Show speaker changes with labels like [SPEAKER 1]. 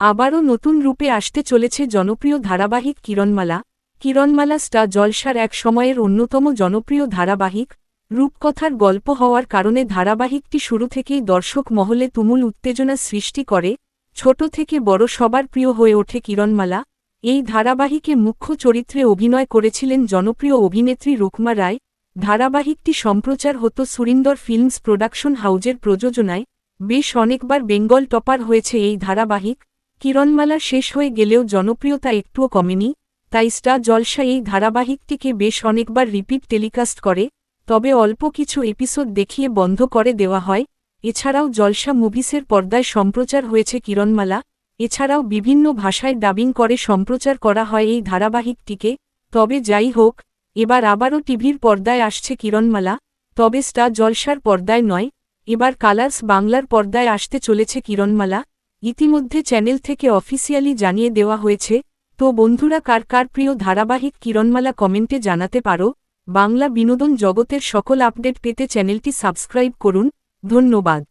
[SPEAKER 1] আবারও নতুন রূপে আসতে চলেছে জনপ্রিয় ধারাবাহিক কিরণমালা। কিরণমালা স্টার জলসার এক সময়ের অন্যতম জনপ্রিয় ধারাবাহিক। রূপকথার গল্প হওয়ার কারণে ধারাবাহিকটি শুরু থেকেই দর্শক মহলে তুমুল উত্তেজনা সৃষ্টি করে। ছোট থেকে বড় সবার প্রিয় হয়ে ওঠে কিরণমালা। এই ধারাবাহিকে মুখ্য চরিত্রে অভিনয় করেছিলেন জনপ্রিয় অভিনেত্রী রুকমা রায়। ধারাবাহিকটি সম্প্রচার হতো সুরিন্দর ফিল্মস প্রোডাকশন হাউজের প্রযোজনায়। বেশ অনেকবার বেঙ্গল টপার হয়েছে এই ধারাবাহিক। কিরণমালা শেষ হয়ে গেলেও জনপ্রিয়তা একটুও কমেনি, তাই স্টার জলসা এই ধারাবাহিকটিকে বেশ অনেকবার রিপিট টেলিকাস্ট করে, তবে অল্প কিছু এপিসোড দেখিয়ে বন্ধ করে দেওয়া হয়। এছাড়াও জলসা মুভিসের পর্দায় সম্প্রচার হয়েছে কিরণমালা। এছাড়াও বিভিন্ন ভাষায় ডাবিং করে সম্প্রচার করা হয় এই ধারাবাহিকটিকে। তবে যাই হোক, এবার আবারও টিভির পর্দায় আসছে কিরণমালা, তবে স্টার জলসার পর্দায় নয়। এবার কালার্স বাংলার পর্দায় আসতে চলেছে কিরণমালা। ইতিমধ্যে চ্যানেল থেকে অফিসিয়ালি জানিয়ে দেওয়া হয়েছে। তো বন্ধুরা, কার কার প্রিয় ধারাবাহিক কিরণমালা কমেন্টে জানাতে পারো। বাংলা বিনোদন জগতের সকল আপডেট পেতে চ্যানেলটি সাবস্ক্রাইব করুন। ধন্যবাদ।